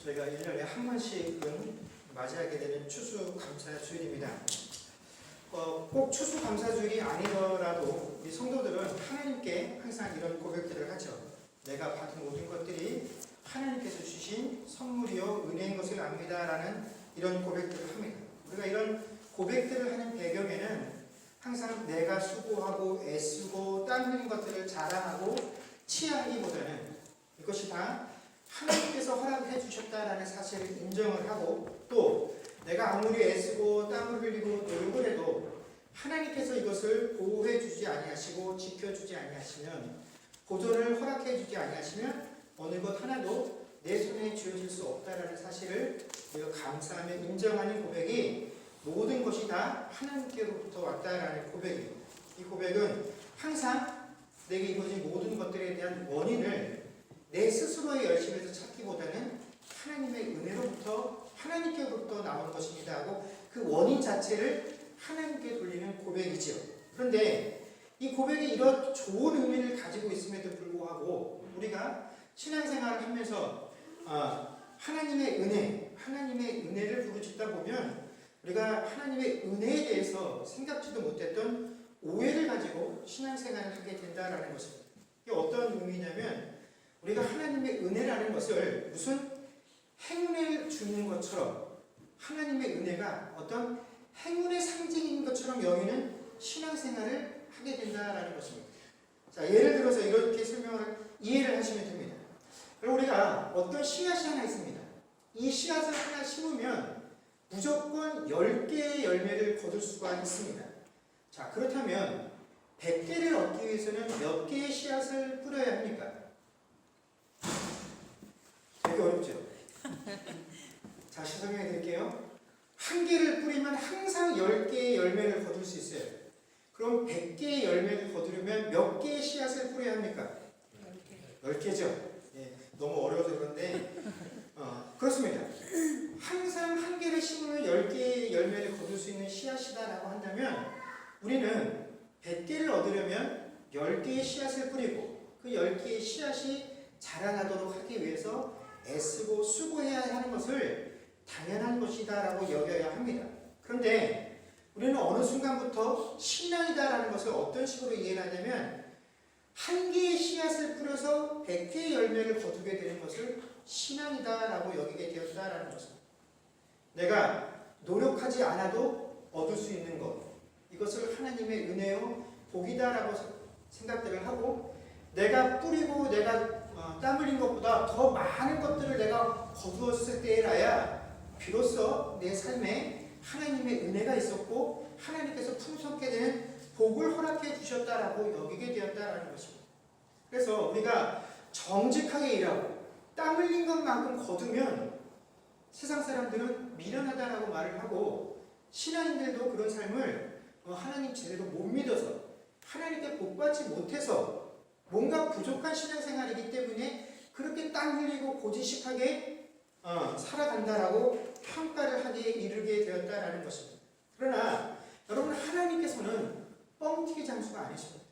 저희가 1년에 한 번씩은 맞이하게 되는 추수감사주일입니다. 꼭 추수감사주일이 아니더라도 우리 성도들은 하나님께 항상 이런 고백들을 하죠. 내가 받은 모든 것들이 하나님께서 주신 선물이요 은혜인 것을 압니다 라는 이런 고백들을 합니다. 우리가 이런 고백들을 하는 배경에는 항상 내가 수고하고 애쓰고 땀 흘린 것들을 자랑하고 치하기보다는 이것이 다 하나님께서 허락해 주셨다라는 사실을 인정을 하고, 또 내가 아무리 애쓰고 땀을 흘리고 노력을 해도 하나님께서 이것을 보호해 주지 아니하시고 지켜주지 아니하시면, 보존을 허락해 주지 아니하시면 어느 것 하나도 내 손에 쥐어질 수 없다라는 사실을 우리가 감사하며 인정하는 고백이 모든 것이 다 하나님께로부터 왔다라는 고백이에요. 이 고백은 항상 내게 이루어진 모든 것들에 대한 원인을 내 스스로의 열심에서 찾기보다는 하나님의 은혜로부터, 하나님께로부터 나오는 것입니다 하고 그 원인 자체를 하나님께 돌리는 고백이지요. 그런데 이 고백이 이런 좋은 의미를 가지고 있음에도 불구하고 우리가 신앙생활을 하면서 하나님의 은혜를 부르짖다 보면 우리가 하나님의 은혜에 대해서 생각지도 못했던 오해를 가지고 신앙생활을 하게 된다는 것입니다. 이게 어떤 의미냐면, 우리가 하나님의 은혜라는 것을 무슨 행운을 주는 것처럼, 하나님의 은혜가 어떤 행운의 상징인 것처럼 여기는 신앙생활을 하게 된다는 것입니다. 자, 예를 들어서 이렇게 이해를 하시면 됩니다. 우리가 어떤 씨앗이 하나 있습니다. 이 씨앗을 하나 심으면 무조건 10개의 열매를 거둘 수가 있습니다. 자, 그렇다면 100개를 얻기 위해서는 몇 개의 씨앗을 뿌려야 합니까? 되게 어렵죠? 자, 설명해 드릴게요. 한 개를 뿌리면 항상 10개의 열매를 거둘 수 있어요. 그럼 100개의 열매를 거두려면 몇 개의 씨앗을 뿌려야 합니까? 10개죠. 예, 너무 어려워서 그런데 그렇습니다. 항상 한 개를 심으면 10개의 열매를 거둘 수 있는 씨앗이다라고 한다면, 우리는 100개를 얻으려면 10개의 씨앗을 뿌리고 그 10개의 씨앗이 자라나도록 하기 위해서 애쓰고 수고해야 하는 것을 당연한 것이다라고 여겨야 합니다. 그런데 우리는 어느 순간부터 신앙이다라는 것을 어떤 식으로 이해를 하냐면, 한 개의 씨앗을 뿌려서 100개의 열매를 거두게 되는 것을 신앙이다라고 여기게 되었다라는 것입니다. 내가 노력하지 않아도 얻을 수 있는 것, 이것을 하나님의 은혜요 복이다라고 생각들을 하고, 내가 뿌리고 내가 땀 흘린 것보다 더 많은 것들을 내가 거두었을 때라야 비로소 내 삶에 하나님의 은혜가 있었고 하나님께서 풍성케 되는 복을 허락해 주셨다라고 여기게 되었다라는 것입니다. 그래서 우리가 정직하게 일하고 땀 흘린 것만큼 거두면 세상 사람들은 미련하다라고 말을 하고, 신앙인들도 그런 삶을 하나님 제대로 못 믿어서 하나님께 복받지 못해서 뭔가 부족한 신앙생활이기 때문에 그렇게 땀 흘리고 고지식하게 살아간다라고 평가를 하기에 이르게 되었다라는 것입니다. 그러나 여러분, 하나님께서는 뻥튀기 장수가 아니십니다.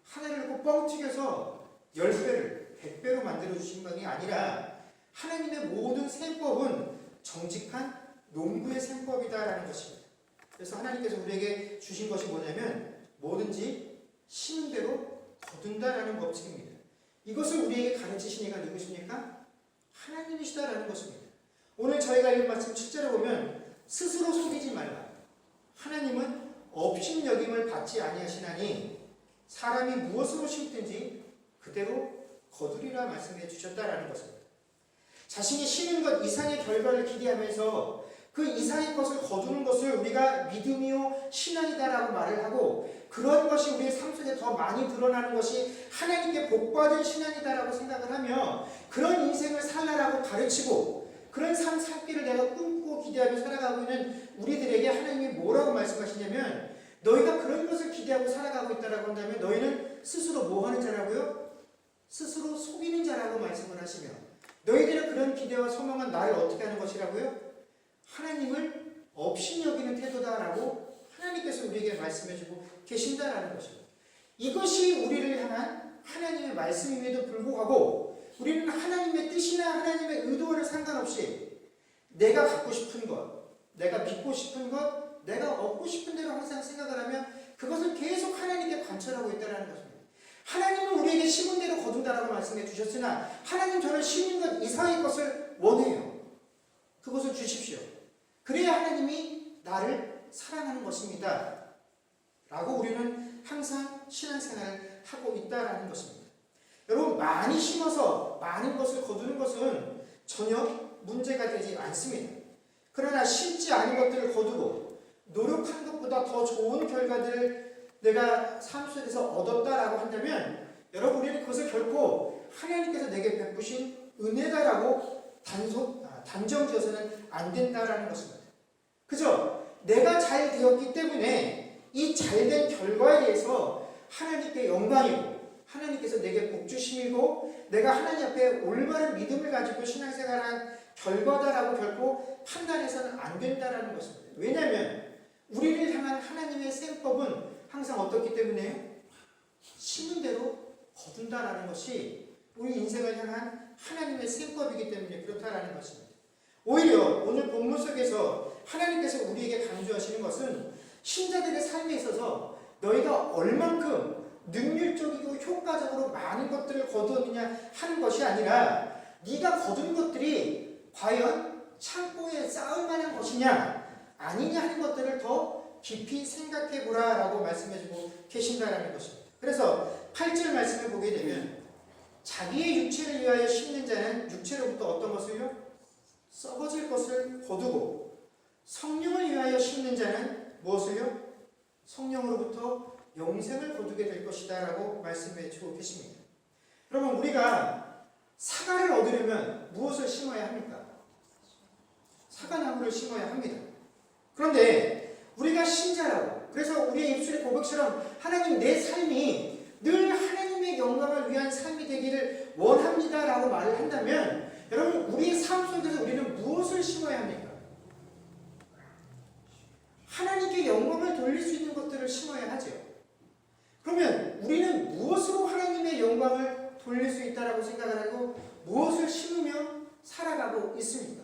하나를 놓고 뻥튀겨서 10배를 100배로 만들어주신 것이 아니라 하나님의 모든 셈법은 정직한 농부의 셈법이다라는 것입니다. 그래서 하나님께서 우리에게 주신 것이 뭐냐면, 뭐든지 심은 대로 거둔다라는 법칙입니다. 이것을 우리에게 가르치신 이가 누구십니까? 하나님이시다라는 것입니다. 오늘 저희가 읽은 말씀 7절에 보면, 스스로 속이지 말라. 하나님은 업신여김을 받지 아니하시나니 사람이 무엇으로 심든지 그대로 거두리라 말씀해 주셨다라는 것입니다. 자신이 심은 것 이상의 결과를 기대하면서 그 이상의 것을 거두는 것을 우리가 믿음이요 신앙이다라고 말을 하고, 그런 것이 우리의 삶 속에 더 많이 드러나는 것이 하나님께 복받은 신앙이다라고 생각을 하며 그런 인생을 살라라고 가르치고, 그런 삶 살기를 내가 꿈꾸고 기대하며 살아가고 있는 우리들에게 하나님이 뭐라고 말씀하시냐면, 너희가 그런 것을 기대하고 살아가고 있다라고 한다면 너희는 스스로 뭐 하는 자라고요? 스스로 속이는 자라고 말씀을 하시며, 너희들의 그런 기대와 소망은 나를 어떻게 하는 것이라고요? 하나님을 업신여기는 태도다라고 하나님께서 우리에게 말씀해주고 계신다라는 것입니다. 이것이 우리를 향한 하나님의 말씀임에도 불구하고 우리는 하나님의 뜻이나 하나님의 의도와는 상관없이 내가 갖고 싶은 것, 내가 믿고 싶은 것, 내가 얻고 싶은 대로 항상 생각을 하면 그것을 계속 하나님께 관철하고 있다는 것입니다. 하나님은 우리에게 심은 대로 거둔다라고 말씀해 주셨으나 하나님 저는 심은 것 이상의 것을 원해요. 그것을 주십시오. 그래야 하나님이 나를 사랑하는 것입니다. 라고 우리는 항상 신앙생활을 하고 있다는 것입니다. 여러분, 많이 심어서 많은 것을 거두는 것은 전혀 문제가 되지 않습니다. 그러나 심지 않은 것들을 거두고 노력한 것보다 더 좋은 결과들을 내가 삶 속에서 얻었다라고 한다면 여러분, 우리는 그것을 결코 하나님께서 내게 베푸신 은혜다라고 단정지어서는 안 된다라는 것입니다. 그죠? 내가 잘 되었기 때문에 이 잘된 결과에 대해서 하나님께 영광이고 하나님께서 내게 복 주심이고 내가 하나님 앞에 올바른 믿음을 가지고 신앙생활한 결과다라고 결코 판단해서는 안 된다라는 것입니다. 왜냐하면 우리를 향한 하나님의 셈법은 항상 어떻기 때문에 심은 대로 거둔다라는 것이 우리 인생을 향한 하나님의 셈법이기 때문에 그렇다라는 것입니다. 오히려 오늘 본문 속에서 하나님께서 우리에게 강조하시는 것은 신자들의 삶에 있어서 너희가 얼만큼 능률적이고 효과적으로 많은 것들을 거두느냐 하는 것이 아니라 네가 거둔 것들이 과연 창고에 쌓을 만한 것이냐 아니냐 하는 것들을 더 깊이 생각해 보라 라고 말씀해주고 계신다라는 것입니다. 그래서 8절 말씀을 보게 되면 자기의 육체를 위하여 심는 자는 육체로부터 어떤 것을요? 썩어질 것을 거두고 성령을 위하여 심는 자는 무엇을요? 성령으로부터 영생을 거두게 될 것이다 라고 말씀해 주고 계십니다. 여러분, 우리가 사과를 얻으려면 무엇을 심어야 합니까? 사과나무를 심어야 합니다. 그런데 우리가 신자라고, 그래서 우리의 입술의 고백처럼 하나님 내 삶이 늘 하나님의 영광을 위한 삶이 되기를 원합니다 라고 말을 한다면 여러분, 우리의 삶 속에서 우리는 무엇을 심어야 합니까? 하나님께 영광을 돌릴 수 있는 것들을 심어야 하죠. 그러면 우리는 무엇으로 하나님의 영광을 돌릴 수 있다라고 생각을 하고 무엇을 심으며 살아가고 있습니까?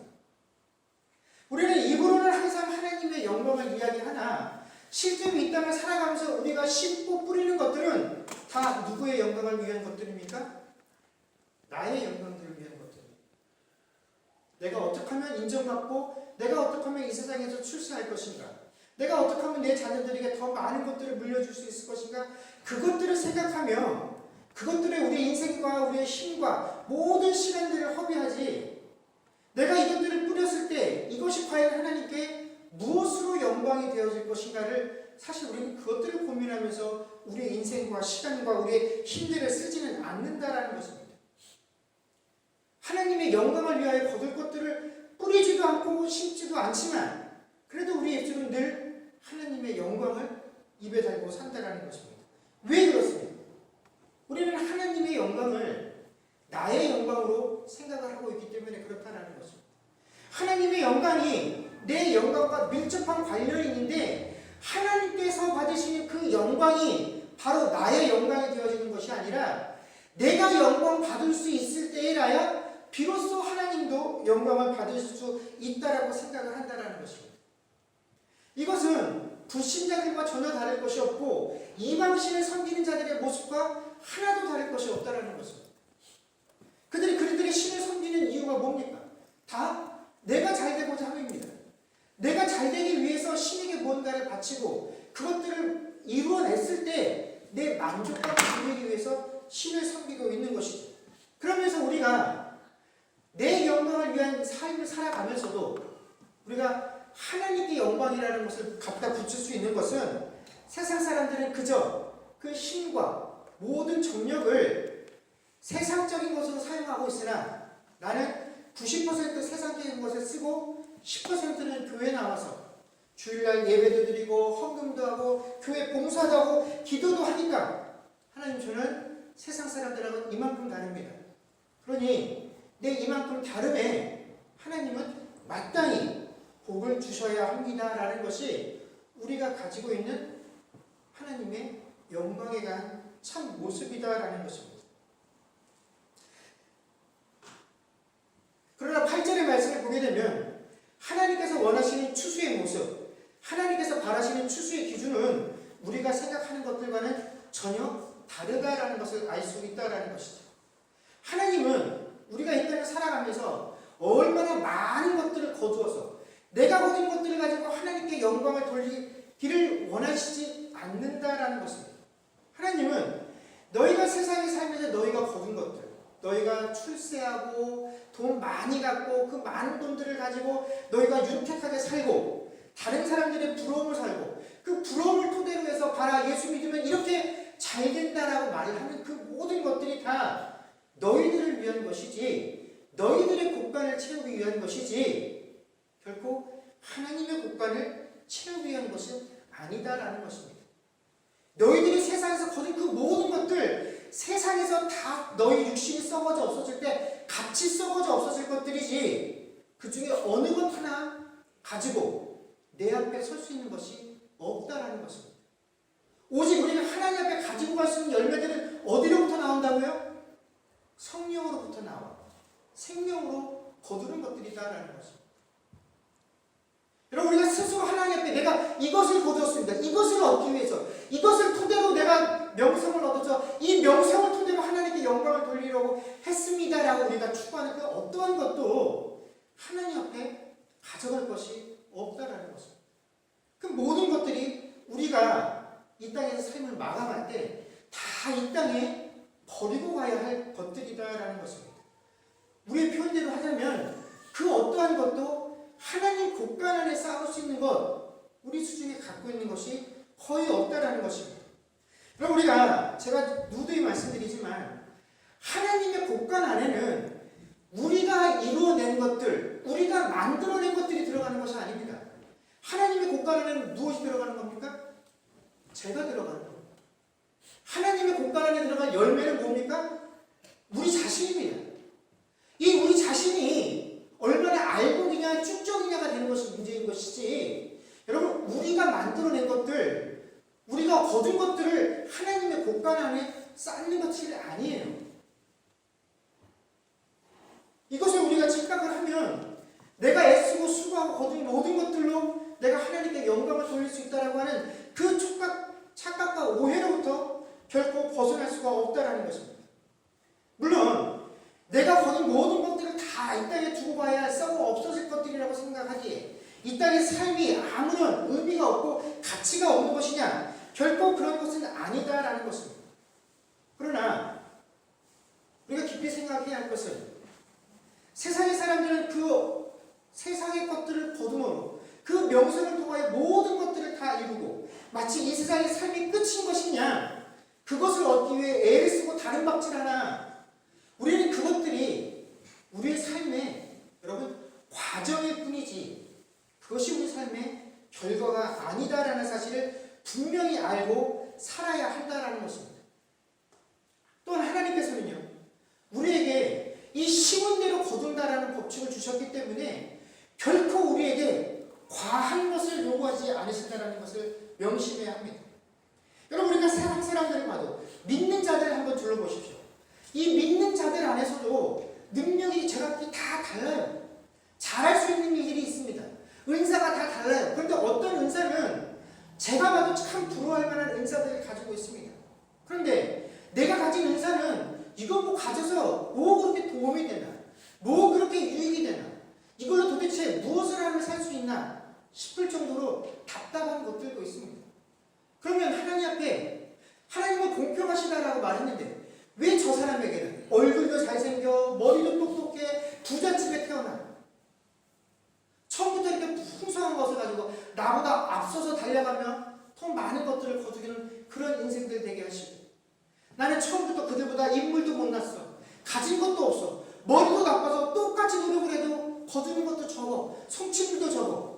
우리는 입으로는 항상 하나님의 영광을 이야기하나 실제로 이 땅을 살아가면서 우리가 심고 뿌리는 것들은 다 누구의 영광을 위한 것들입니까? 나의 영광들을 위한 것들입니다. 내가 어떻게 하면 인정받고 내가 어떻게 하면 이 세상에서 출세할 것인가? 내가 어떻게 하면 내 자녀들에게 더 많은 것들을 물려줄 수 있을 것인가? 그것들을 생각하며 그것들에 우리의 인생과 우리의 힘과 모든 시간들을 허비하지 내가 이것들을 뿌렸을 때 이것이 과연 하나님께 무엇으로 영광이 되어질 것인가를 사실 우리는 그것들을 고민하면서 우리의 인생과 시간과 우리의 힘들을 쓰지는 않는다라는 것입니다. 하나님의 영광을 위하여 거둘 것들을 뿌리지도 않고 심지도 않지만 그래도 우리의 입술은 늘 하나님의 영광을 입에 달고 산다라는 것입니다. 왜 그렇습니까? 우리는 하나님의 영광을 나의 영광으로 생각을 하고 있기 때문에 그렇다는 것입니다. 하나님의 영광이 내 영광과 밀접한 관련이 있는데 하나님께서 받으시는 그 영광이 바로 나의 영광이 되어지는 것이 아니라 내가 영광 받을 수 있을 때에라야 비로소 하나님도 영광을 받을 수 있다라고 생각을 한다는 것입니다. 이것은 불신자들과 전혀 다를 것이 없고 이방신을 섬기는 자들의 모습과 하나도 다를 것이 없다는 것입니다. 그들이 신을 섬기는 이유가 뭡니까? 다 내가 잘 되고자 함입니다. 내가 잘 되기 위해서 신에게 무언가를 바치고 그것들을 이루어냈을 때 내 만족감을 누리기 위해서 신을 섬기고 있는 것이죠. 그러면서 우리가 내 영광을 위한 삶을 살아가면서도 우리가 하나님께 영광이라는 것을 갖다 붙일 수 있는 것은 세상 사람들은 그저 그 힘과 모든 정력을 세상적인 것으로 사용하고 있으나 나는 90% 세상적인 것을 쓰고 10%는 교회에 나와서 주일날 예배도 드리고 헌금도 하고 교회 봉사도 하고 기도도 하니까 하나님 저는 세상 사람들하고 이만큼 다릅니다. 그러니 내 이만큼 다름에 하나님은 마땅히 복을 주셔야 합니다라는 것이 우리가 가지고 있는 하나님의 영광에 대한 참 모습이다라는 것입니다. 바라시는 추수의 기준은 우리가 생각하는 것들과는 전혀 다르다라는 것을 알 수 있다라는 것이죠. 하나님은 우리가 이 땅을 살아가면서 얼마나 많은 것들을 거두어서 내가 거둔 것들을 가지고 하나님께 영광을 돌리기를 원하시지 않는다라는 것입니다. 하나님은 너희가 세상에 살면서 너희가 거둔 것들, 너희가 출세하고 돈 많이 갖고 그 많은 돈들을 가지고 너희가 윤택하게 살고 다른 사람들의 부러움을 살고 그 부러움을 토대로 해서 봐라 예수 믿으면 이렇게 잘 된다라고 말을 하는 그 모든 것들이 다 너희들을 위한 것이지 너희들의 곳간을 채우기 위한 것이지 결코 하나님의 곳간을 채우기 위한 것은 아니다라는 것입니다. 너희들이 세상에서 거둔 그 모든 것들 세상에서 다 너희 육신이 썩어져 없어질 때 같이 썩어져 없어질 것들이지 그 중에 어느 것 하나 가지고 내 앞에 설 수 있는 것이 없다라는 것입니다. 오직 우리가 하나님 앞에 가지고 갈 수 있는 열매들은 어디로부터 나온다고요? 성령으로부터 나와. 생명으로 거두는 것들이다라는 것입니다. 여러분 우리가 스스로 하나님 앞에 내가 이것을 거두었습니다. 이것을 얻기 위해서 이것을 토대로 내가 명성을 얻어서 이 명성을 토대로 하나님께 영광을 돌리려고 했습니다라고 우리가 추구하는 그 어떠한 것도 하나님 앞에 가져갈 것이 없다라는 것입니다. 그 모든 것들이 우리가 이 땅에서 삶을 마감할 때 다 이 땅에 버리고 가야 할 것들이다라는 것입니다. 우리의 표현대로 하자면 그 어떠한 것도 하나님 곳간 안에 쌓을 수 있는 것 우리 수중에 갖고 있는 것이 거의 없다라는 것입니다. 그럼 우리가 제가 누누이 말씀드리지만 하나님의 곳간 안에는 우리가 이루어낸 것들 우리가 만들어낸 것들이 들어가는 것이 아닙니다. 하나님의 곳간 안에는 무엇이 들어가는 겁니까? 제가 들어가는 겁니다. 하나님의 곳간 안에 들어간 열매는 뭡니까? 우리 자신입니다. 이 우리 자신이 얼마나 알곡이냐 쭉적이냐가 되는 것이 문제인 것이지 여러분 우리가 만들어낸 것들 우리가 거둔 것들을 하나님의 곳간 안에 쌓는 것이 아니에요. 이것을 우리가 착각을 하면 내가 애쓰고 수고하고 거둔 모든 것들로 내가 하나님께 영광을 돌릴 수 있다고 하는 그 착각과 오해로부터 결코 벗어날 수가 없다는 것입니다. 물론 내가 거둔 모든 것들을 다 이 땅에 두고 봐야 썩어 없어질 것들이라고 생각하기에 이 땅의 삶이 아무런 의미가 없고 가치가 없는 것이냐? 결코 그런 것은 아니다라는 것입니다. 그러나 우리가 깊이 생각해야 할 것은 세상의 사람들은 그 세상의 것들을 거두므로 그 명성을 통하여 모든 것들을 다 이루고 마치 이 세상의 삶이 끝인 것이냐 그것을 얻기 위해 애를 쓰고 다른 박질하나 우리는 그것들이 우리의 삶의 여러분 과정일 뿐이지 그것이 우리 삶의 결과가 아니다라는 사실을 분명히 알고 살아야 한다라는 것입니다. 또한 하나님께서는요 우리에게 이 심은 대로 거둔다라는 법칙을 주셨기 때문에 결코 우리에게 과한 것을 요구하지 않으신다는 것을 명심해야 합니다. 여러분 우리가 세상 사람들을 봐도 믿는 자들을 한번 둘러보십시오. 이 믿는 자들 안에서도 능력이 제각기 다 달라요. 잘할 수 있는 일들이 있습니다. 은사가 다 달라요. 그런데 어떤 은사는 제가 봐도 참 부러워할 만한 은사들을 가지고 있습니다. 그런데 내가 가진 은사는 이거 뭐 가져서 뭐 그렇게 도움이 되나? 뭐 그렇게 유익이 되나? 이걸로 도대체 무엇을 하면 살 수 있나? 싶을 정도로 답답한 것들도 있습니다. 그러면 하나님 앞에 하나님은 공평하시다라고 말했는데 왜 저 사람에게는 얼굴도 잘생겨 머리도 똑똑해 부잣집에 태어나 처음부터 이렇게 풍성한 것을 가지고 나보다 앞서서 달려가며 더 많은 것들을 거두기는 그런 인생들 되게 하시고 나는 처음부터 그들보다 인물도 못났어 가진 것도 없어 머리도 나빠서 똑같이 노력을 해도 거두는 것도 적어 성취물도 적어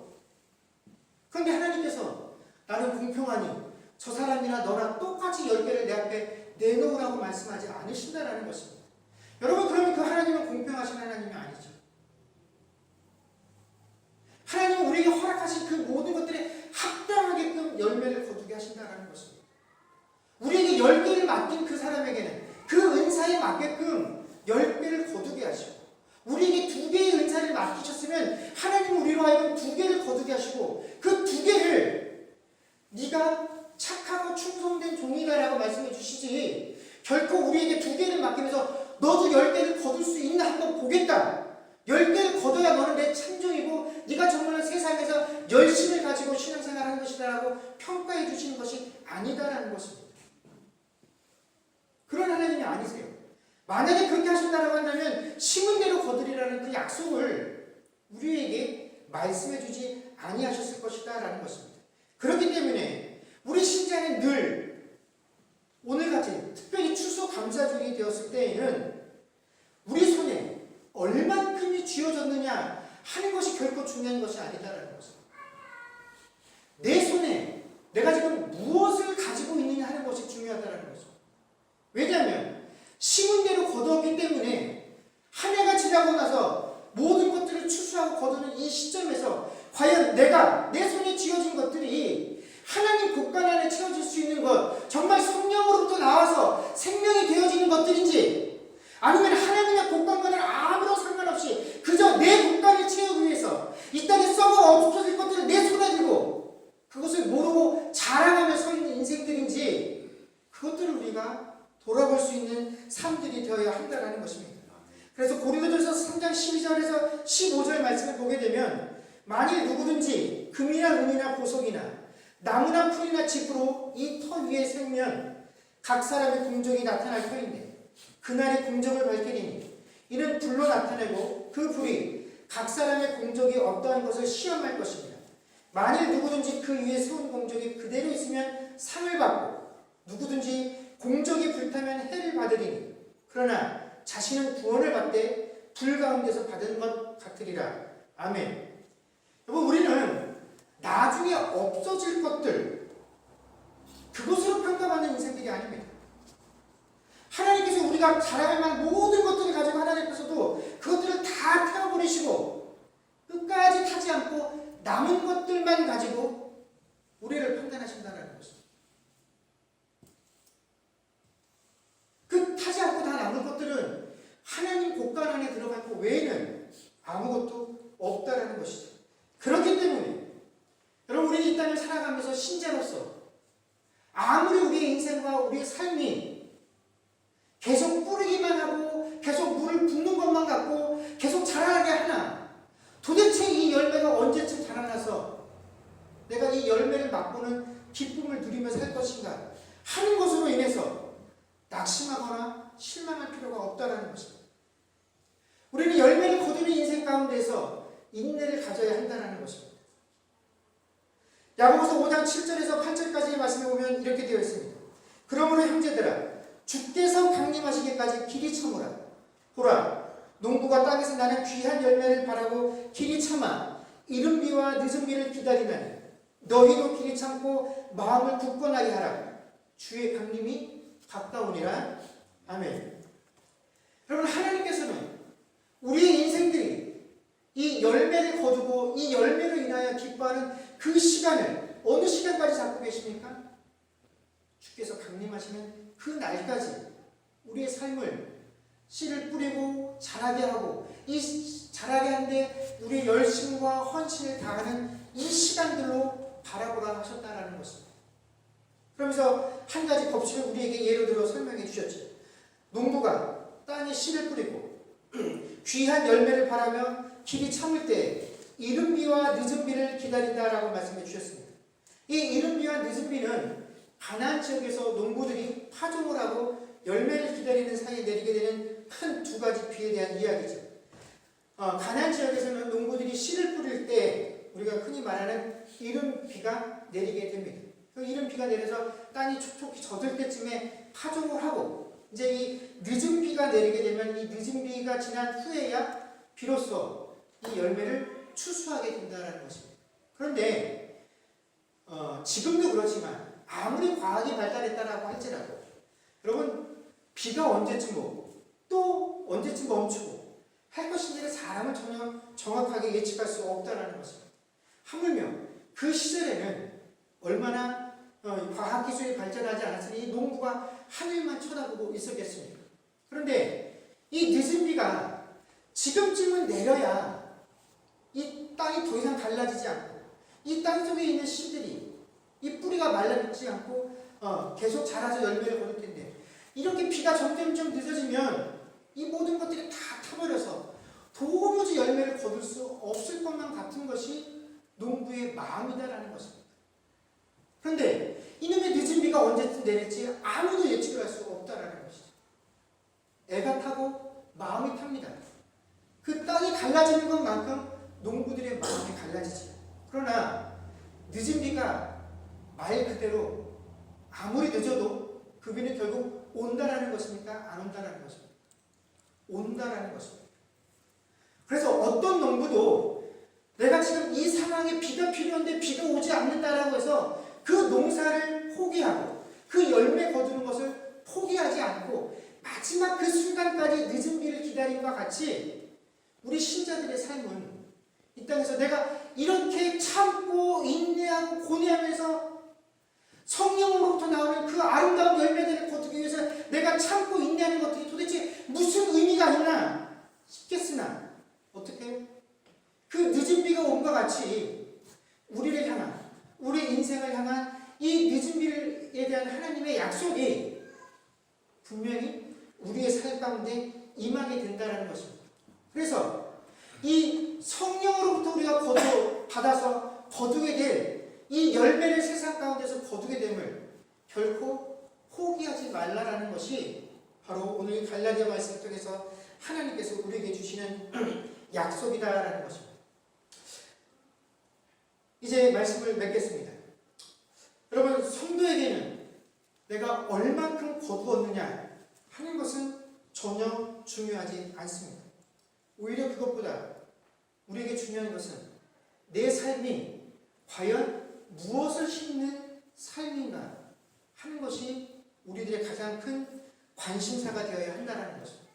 그런데 하나님께서 나는 공평하니 저 사람이나 너나 똑같이 10개를 내 앞에 내놓으라고 말씀하지 않으신다라는 것입니다. 여러분 그러면 그 하나님은 공평하신 하나님이 아니죠. 하나님은 우리에게 허락하신 그 모든 것들에 합당하게끔 열매를 거두게 하신다라는 것입니다. 우리에게 10개를 맡긴 그 사람에게는 그 은사에 맞게끔 10개를 거두게 하시고 우리에게 2개의 은사를 맡기셨으면 하나님은 우리로 하여금 2개를 거두게 하시고 그 2개를 주시지 결코 우리에게 2개를 맡기면서 너도 10개를 거둘 수 있나 한번 보겠다. 10개를 거둬야 너는 내 참종이고 네가 정말 세상에서 열심을 가지고 신앙생활하는 것이다 라고 평가해 주시는 것이 아니다라는 것입니다. 그런 하나님이 아니세요. 만약에 그렇게 하신다라고 한다면 심은 대로 거두리라는 그 약속을 우리에게 말씀해 주지 아니하셨을 것이다 라는 것입니다. 그렇기 때문에 우리 신자는 늘 오늘같이 특별히 추수감사주일이 되었을 때에는 우리 손에 얼만큼이 쥐어졌느냐 하는 것이 결코 중요한 것이 아니다라는 것입니다. 내 손에 내가 지금 무엇을 가지고 있느냐 하는 것이 중요하다는 것입니다. 왜냐하면 심은 대로 거두었기 때문에 한 해가 지나고 나서 모든 것들을 추수하고 거두는 이 시점에서 과연 내가 내 손에 쥐어진 것들이 하나님 곳간 안에 채워질 수 있는 것, 정말 성령으로부터 나와서 생명이 되어지는 것들인지, 아니면 하나님의 곳간과는 아무런 상관없이 그저 내 곳간을 채우기 위해서 이 땅에 썩어 없어질 것들을 내 손에 쥐고 그것을 모르고 자랑하며 서 있는 인생들인지, 그것들을 우리가 돌아볼 수 있는 삶들이 되어야 한다는 것입니다. 그래서 고린도전서 3장 12절에서 15절 말씀을 보게 되면, 만일 누구든지 금이나 은이나 보석이나 나무나 풀이나 짚으로 이 터 위에 세우면 각 사람의 공적이 나타날 터인데 그날의 공적을 밝히리니 이는 불로 나타내고 그 불이 각 사람의 공적이 어떠한 것을 시험할 것입니다. 만일 누구든지 그 위에 세운 공적이 그대로 있으면 상을 받고 누구든지 공적이 불타면 해를 받으리니 그러나 자신은 구원을 받되 불 가운데서 받은 것 같으리라. 아멘. 여러분, 우리는 나중에 없어질 것들, 그것으로 평가받는 인생들이 아닙니다. 하나님께서 우리가 자랑할 만한 모든 것들을 가지고 하나님께서도 그것들을 다 태워버리시고 끝까지 타지 않고 남은 것들만 가지고 우리를 판단하신다는 것입니다. 그 타지 않고 다 남은 것들은 하나님 곳간 안에 들어갈 것 외에는 아무것도 없다라는 것이죠. 그렇기 때문에 여러분, 우리는 이 땅을 살아가면서 신자로서 아무리 우리의 인생과 우리의 삶이 계속 뿌리기만 하고 계속 물을 붓는 것만 같고 계속 자라나게 하나, 도대체 이 열매가 언제쯤 자라나서 내가 이 열매를 맛보는 기쁨을 누리며 살 것인가 하는 것으로 인해서 낙심하거나 실망할 필요가 없다는 것입니다. 우리는 열매를 거두는 인생 가운데서 인내를 가져야 한다는 것입니다. 야고보서 5장 7절에서 8절까지의 말씀에 보면 이렇게 되어 있습니다. 그러므로 형제들아, 주께서 강림하시기까지 길이 참으라. 보라, 농부가 땅에서 나는 귀한 열매를 바라고 길이 참아 이른 비와 늦은 비를 기다리나니 너희도 길이 참고 마음을 굳건하게 하라. 주의 강림이 가까우니라. 아멘. 여러분, 하나님께서는 우리의 인생들이 이 열매를 거두고 이 열매로 인하여 기뻐하는 그 시간을 어느 시간까지 잡고 계십니까? 주께서 강림하시는 그 날까지 우리의 삶을 씨를 뿌리고 자라게 하고, 이 자라게 하는데 우리의 열심과 헌신을 다하는 이 시간들로 바라보라 하셨다라는 것입니다. 그러면서 한 가지 법칙을 우리에게 예로 들어 설명해 주셨죠. 농부가 땅에 씨를 뿌리고 귀한 열매를 바라며 길이 참을 때 이른 비와 늦은 비를 기다린다라고 말씀해 주셨습니다. 이 이른 비와 늦은 비는 가나안 지역에서 농부들이 파종을 하고 열매를 기다리는 사이에 내리게 되는 큰 2가지 비에 대한 이야기죠. 가나안 지역에서는 농부들이 씨를 뿌릴 때 우리가 흔히 말하는 이른 비가 내리게 됩니다. 그 이른 비가 내려서 땅이 촉촉히 젖을 때쯤에 파종을 하고, 이제 이 늦은 비가 내리게 되면 이 늦은 비가 지난 후에야 비로소 이 열매를 추수하게 된다는 것입니다. 그런데 지금도 그렇지만 아무리 과학이 발달했다라고 할지라도 여러분, 비가 언제쯤 오고 또 언제쯤 멈추고 할 것인지를 사람은 전혀 정확하게 예측할 수 없다는 것입니다. 하물며 그 시절에는 얼마나 과학기술이 발전하지 않았으니 이 농부가 하늘만 쳐다보고 있었겠습니까? 그런데 이 늦은 비가 지금쯤은 내려야 이 땅이 더 이상 갈라지지 않고 이 땅 속에 있는 씨들이 이 뿌리가 말라붙지 않고 계속 자라서 열매를 거둘 텐데 이렇게 비가 점점 늦어지면 이 모든 것들이 다 타버려서 도무지 열매를 거둘 수 없을 것만 같은 것이 농부의 마음이다라는 것입니다. 그런데 이놈의 늦은 비가 언제쯤 내릴지 아무도 예측을 할 수가 없다라는 것이죠. 애가 타고 마음이 탑니다. 그 땅이 갈라지는 것만큼 농부들의 마음이 갈라지죠. 그러나 늦은 비가 말 그대로 아무리 늦어도 그 비는 결국 온다라는 것입니까? 안 온다라는 것입니까? 온다라는 것입니다. 그래서 어떤 농부도 내가 지금 이 상황에 비가 필요한데 비가 오지 않는다라고 해서 그 농사를 포기하고 그 열매 거두는 것을 포기하지 않고 마지막 그 순간까지 늦은 비를 기다림과 같이 우리 신자들의 삶은 이 땅에서 내가 이렇게 참고 인내하고 고뇌하면서 성령으로부터 나오는 그 아름다운 열매들을 거두기 위해서 내가 참고 인내하는 것들이 도대체 무슨 의미가 있나 싶겠으나 어떻게 그 늦은 비가 온과 같이 우리를 향한 우리 인생을 향한 이 늦은 비에 대한 하나님의 약속이 분명히 우리의 삶 가운데 임하게 된다는 것입니다. 그래서 이 성령으로부터 우리가 받아서 거두게 될 이 열매를 세상 가운데서 거두게 됨을 결코 포기하지 말라라는 것이 바로 오늘 갈라디아 말씀 통해서 하나님께서 우리에게 주시는 약속이다라는 것입니다. 이제 말씀을 맺겠습니다. 여러분, 성도에게는 내가 얼만큼 거두었느냐 하는 것은 전혀 중요하지 않습니다. 오히려 그것보다 우리에게 중요한 것은 내 삶이 과연 무엇을 심는 삶인가 하는 것이 우리들의 가장 큰 관심사가 되어야 한다는 것입니다.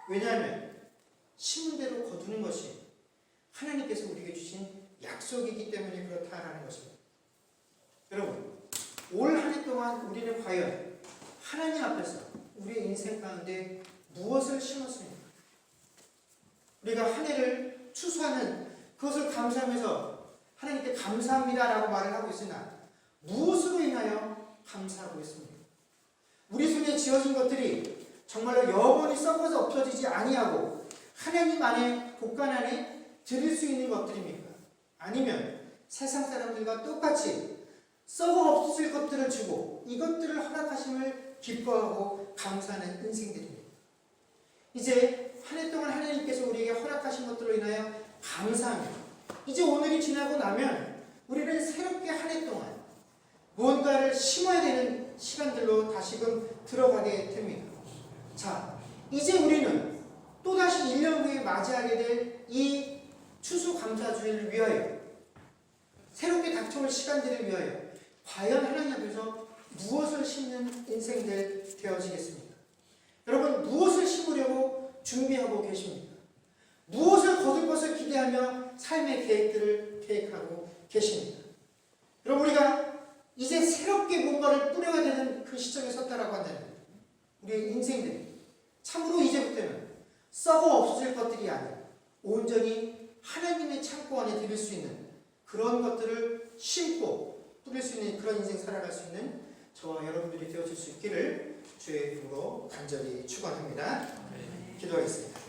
왜냐하면 심은 대로 거두는 것이 하나님께서 우리에게 주신 약속이기 때문에 그렇다라는 것입니다. 여러분, 올 한 해 동안 우리는 과연 하나님 앞에서 우리의 인생 가운데 무엇을 심었습니까? 우리가 한 해를 추수하는 그것을 감사하면서 하나님께 감사합니다라고 말을 하고 있으나 무엇으로 인하여 감사하고 있습니까? 우리 손에 지어진 것들이 정말로 영원히 썩어서 없어지지 아니하고 하나님 안에 곳간 안에 드릴 수 있는 것들입니까? 아니면 세상 사람들과 똑같이 썩어 없을 것들을 주고 이것들을 허락하심을 기뻐하고 감사하는 인생들입니다. 이제 한 해 동안 하나님께서 우리에게 허락하신 것들로 인하여 감사합니다. 이제 오늘이 지나고 나면 우리는 새롭게 한 해 동안 무언가를 심어야 되는 시간들로 다시금 들어가게 됩니다. 자, 이제 우리는 또다시 1년 후에 맞이하게 될 이 추수감사주일을 위하여 새롭게 닥쳐올 시간들을 위하여 과연 하나님 앞에서 무엇을 심는 인생들 되어지겠습니까? 여러분, 무엇을 심으려고 준비하고 계십니까? 무엇을 거둘 것을 기대하며 삶의 계획들을 계획하고 계십니까? 여러분, 우리가 이제 새롭게 뭔가를 뿌려야 되는 그 시점에 섰다라고 한다면 우리의 인생들이 참으로 이제부터는 썩어 없어질 것들이 아니라 온전히 하나님의 창고 안에 들일 수 있는 그런 것들을 심고 뿌릴 수 있는 그런 인생 살아갈 수 있는 저와 여러분들이 되어질 수 있기를 주의 이름으로 간절히 축원합니다. 기도하겠습니다.